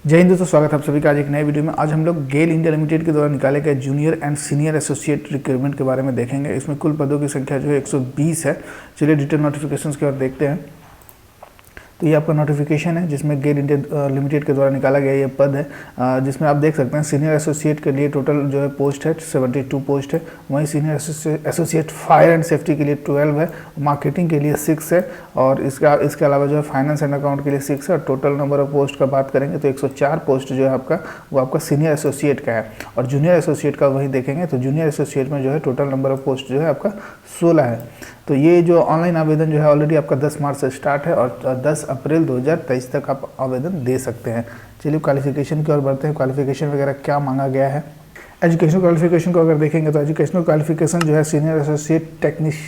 जय हिंद दोस्तों, स्वागत है आप सभी का आज एक नए वीडियो में। आज हम लोग गेल इंडिया लिमिटेड के द्वारा निकाले गए junior and senior associate recruitment के बारे में देखेंगे। इसमें कुल पदों की संख्या जो है 120 है। चलिए डिटेल नोटिफिकेशंस की ओर देखते हैं। तो ये आपका नोटिफिकेशन है जिसमें गेल इंडिया लिमिटेड के द्वारा निकाला गया ये पद है, जिसमें आप देख सकते हैं सीनियर एसोसिएट के लिए टोटल जो है पोस्ट है 72 पोस्ट है। वहीं senior associate fire and safety के लिए 12 है, मार्केटिंग के लिए 6 है और इसके अलावा जो है फाइनेंस एंड अकाउंट के लिए 6 है। और टोटल नंबर ऑफ पोस्ट का बात करेंगे तो 104 पोस्ट जो है आपका वो आपका सीनियर एसोसिएट का है। और जूनियर एसोसिएट का वही देखेंगे तो जूनियर एसोसिएट में जो है टोटल नंबर ऑफ पोस्ट जो है आपका 16 है। तो ये जो ऑनलाइन आवेदन जो है ऑलरेडी आपका 10 मार्च से स्टार्ट है और 10 अप्रैल 2023 तक आप आवेदन दे सकते हैं। चलिए क्वालिफिकेशन की ओर बढ़ते हैं। क्वालिफिकेशन वगैरह क्या मांगा गया है। एजुकेशनल क्वालिफिकेशन को अगर देखेंगे तो एजुकेशनल क्वालिफिकेशन जो है सीनियर एसोसिएट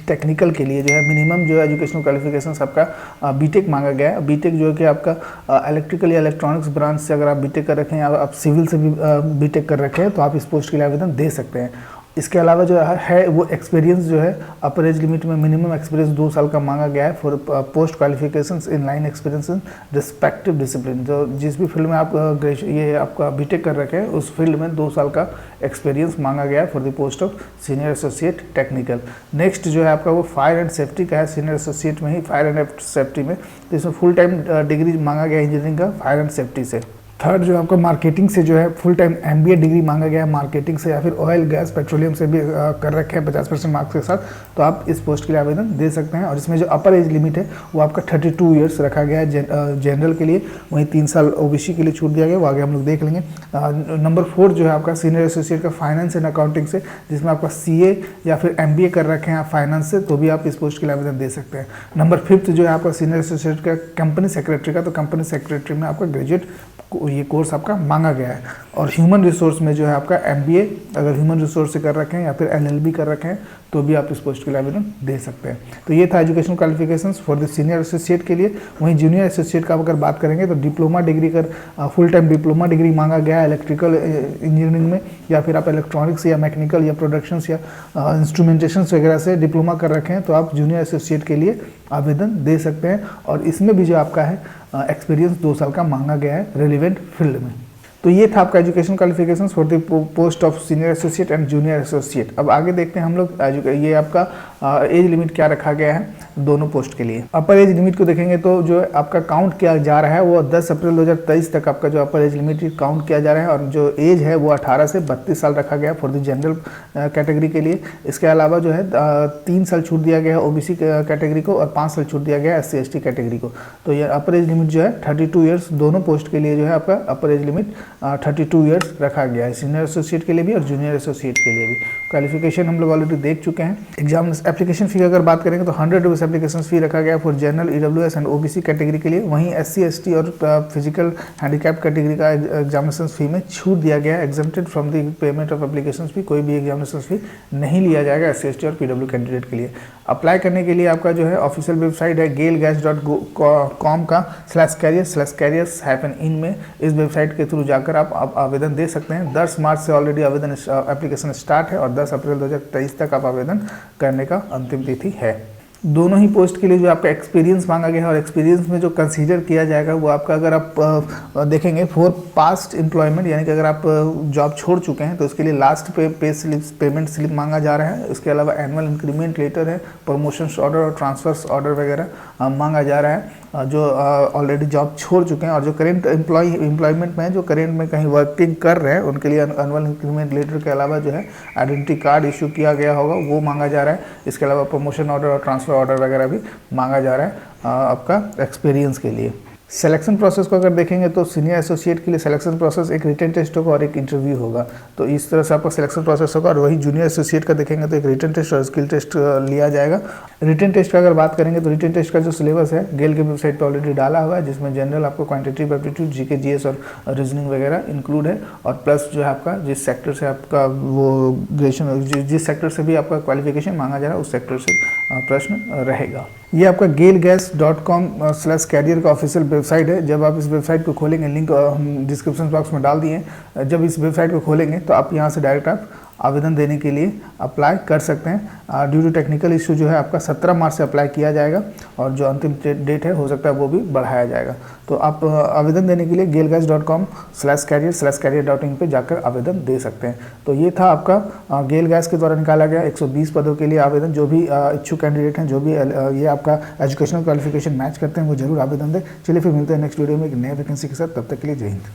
टेक्निकल के लिए जो है मिनिमम जो है एजुकेशनल क्वालिफिकेशन आपका बीटेक मांगा गया है। बीटेक जो है कि आपका इलेक्ट्रिकल या इलेक्ट्रॉनिक्स ब्रांच से अगर आप बीटेक कर रखे हैं या आप सिविल से भी बीटेक कर रखे हैं तो आप इस पोस्ट के लिए आवेदन दे सकते हैं। इसके अलावा जो है वो एक्सपीरियंस जो है अपर एज लिमिट में मिनिमम एक्सपीरियंस 2 साल का मांगा गया है for post qualifications in line experience in respective discipline. जो जिस भी फील्ड में आप ये आपका बीटेक कर रखे हैं उस फील्ड में 2 साल का एक्सपीरियंस मांगा गया है for the post of senior associate technical. Next जो है आपका वो फायर एंड सेफ्टी का है, सीनियर एसोसिएट में ही फायर एंड सेफ्टी में, तो इसमें फुल टाइम डिग्री मांगा गया इंजीनियरिंग का फायर एंड सेफ्टी से। थर्ड जो आपका मार्केटिंग से जो है फुल टाइम एमबीए डिग्री मांगा गया है मार्केटिंग से, या फिर ऑयल गैस पेट्रोलियम से भी कर रखे हैं 50% मार्क्स के साथ, तो आप इस पोस्ट के लिए आवेदन दे सकते हैं। और इसमें जो अपर एज लिमिट है वो आपका 32 ईयर्स रखा गया है जनरल के लिए, वहीं 3 साल ओबीसी के लिए छूट दिया गया, वो आगे हम लोग देख लेंगे। नंबर 4 जो है आपका सीनियर एसोसिएट का फाइनेंस एंड अकाउंटिंग से, जिसमें आपका सीए या फिर एमबीए कर रखे हैं आप फाइनेंस से, तो भी आप इस पोस्ट के लिए आवेदन दे सकते हैं। नंबर 5 जो है आपका सीनियर एसोसिएट का कंपनी सेक्रेटरी का, तो कंपनी सेक्रेटरी में आपका ग्रेजुएट ये कोर्स आपका मांगा गया है। और ह्यूमन रिसोर्स में जो है आपका एमबीए अगर ह्यूमन रिसोर्स से कर रखे हैं या फिर एलएलबी कर रखे हैं तो भी आप इस पोस्ट के लिए आवेदन दे सकते हैं। तो ये था educational qualifications for the senior associate के लिए। वहीं जूनियर एसोसिएट का अगर बात करेंगे तो डिप्लोमा डिग्री कर फुल टाइम डिप्लोमा डिग्री मांगा गया है इलेक्ट्रिकल इंजीनियरिंग में, या फिर आप इलेक्ट्रॉनिक्स या मैकेनिकल या प्रोडक्शंस या इंस्ट्रूमेंटेशंस वगैरह से डिप्लोमा कर रखे हैं तो आप जूनियर एसोसिएट के लिए आवेदन दे सकते हैं। और इसमें भी जो आपका है एक्सपीरियंस 2 साल का मांगा गया है रेलिवेंट फील्ड में। तो ये था आपका education qualifications for the post of senior associate and junior associate. अब आगे देखते हैं हम लोग ये आपका एज लिमिट क्या रखा गया है दोनों पोस्ट के लिए। अपर एज लिमिट को देखेंगे तो जो आपका काउंट किया जा रहा है वो 10 अप्रैल 2023 तक आपका जो अपर एज लिमिट काउंट किया जा रहा है, और जो एज है वो 18 से 32 साल रखा गया फॉर द जनरल कैटेगरी के लिए। इसके अलावा जो है 3 साल छूट दिया गया है ओबीसी कैटेगरी को और 5 साल छूट दिया गया है SC/ST कैटेगरी को। तो ये अपर एज लिमिट जो है 32 ईयर्स दोनों पोस्ट के लिए जो है आपका अपर एज लिमिट 32 ईयर्स रखा गया है सीनियर एसोसिएट के लिए भी और जूनियर एसोसिएट के लिए भी। क्वालिफिकेशन हम लोग ऑलरेडी देख चुके हैं। एग्जाम एप्लीकेशन फी अगर बात करेंगे तो 100 रुपीज़ एप्लीकेशन फी रखा गया for general EWS and OBC category के लिए। वहीं SC/ST और फिजिकल हैंडीकैप कैटेगरी का एग्जामिनेशन फी में छूट दिया गया है, exempted from the payment of application fee, कोई भी एग्जामिनेशन फी नहीं लिया जाएगा SC/ST और PW कैंडिडेट के लिए। अप्लाई करने के लिए आपका जो है ऑफिशियल वेबसाइट है gailgas.com का /careers/careers-in में, इस वेबसाइट के थ्रू जाकर आप आवेदन दे सकते हैं। 10 मार्च से ऑलरेडी आवेदन एप्लीकेशन स्टार्ट है और 10 अप्रैल 2023 तक आप आवेदन करने का अंतिम तिथि है। दोनों ही पोस्ट के लिए जो आपका एक्सपीरियंस मांगा गया है, और एक्सपीरियंस में जो कंसीडर किया जाएगा वो आपका अगर आप देखेंगे फॉर पास्ट एम्प्लॉयमेंट, यानी कि अगर आप जॉब छोड़ चुके हैं तो उसके लिए लास्ट पेमेंट स्लिप मांगा जा रहा है। इसके अलावा एनुअल इंक्रीमेंट लेटर है, प्रमोशन ऑर्डर और ट्रांसफर्स ऑर्डर वगैरह मांगा जा रहा है। जो ऑलरेडी जॉब छोड़ चुके हैं और जो करेंट एम्प्लॉयमेंट में जो करेंट में कहीं वर्किंग कर रहे हैं उनके लिए एनुअल इंक्रीमेंट लेटर के अलावा जो है आइडेंटिटी कार्ड इशू किया गया होगा वो मांगा जा रहा है। इसके अलावा प्रमोशन ऑर्डर और ट्रांसफ़र ऑर्डर वगैरह भी मांगा जा रहा है आपका एक्सपीरियंस के लिए। सिलेक्शन प्रोसेस को अगर देखेंगे तो सीनियर एसोसिएट के लिए सिलेक्शन प्रोसेस एक रिटन टेस्ट होगा और एक इंटरव्यू होगा, तो इस तरह से आपका सिलेक्शन प्रोसेस होगा। और वही जूनियर एसोसिएट का देखेंगे तो एक रिटन टेस्ट और स्किल टेस्ट लिया जाएगा। रिटन टेस्ट का अगर बात करेंगे तो रिटन टेस्ट का जो सिलेबस है गेल के वेबसाइट पर ऑलरेडी डाला हुआ है, जिसमें जनरल आपको क्वांटिटेटिव एप्टीट्यूड GK GS और रीजनिंग वगैरह इंक्लूड है, और प्लस जो है आपका जिस सेक्टर से आपका वो ग्रेजुएशन जिस सेक्टर से भी आपका क्वालिफिकेशन मांगा जा रहा है उस सेक्टर से प्रश्न रहेगा। ये आपका gailgas.com/career का ऑफिशियल वेबसाइट है। जब आप इस वेबसाइट को खोलेंगे, लिंक हम डिस्क्रिप्शन बॉक्स में डाल दिए, जब इस वेबसाइट को खोलेंगे तो आप यहाँ से डायरेक्ट आप आवेदन देने के लिए अप्लाई कर सकते हैं। ड्यू टू टेक्निकल इशू जो है आपका 17 मार्च से अप्लाई किया जाएगा और जो अंतिम डेट है हो सकता है वो भी बढ़ाया जाएगा। तो आप आवेदन देने के लिए gailgas.com/career/career.in पे जाकर आवेदन दे सकते हैं। तो ये था आपका गेल गैस के द्वारा निकाला गया 120 पदों के लिए आवेदन। जो भी इच्छुक कैंडिडेट हैं, जो भी ये आपका एजुकेशनल क्वालिफिकेशन मैच करते हैं, वो जरूर आवेदन दें। चलिए फिर मिलते हैं नेक्स्ट वीडियो में एक नए वैकेंसी के साथ। तब तक के लिए जय हिंद।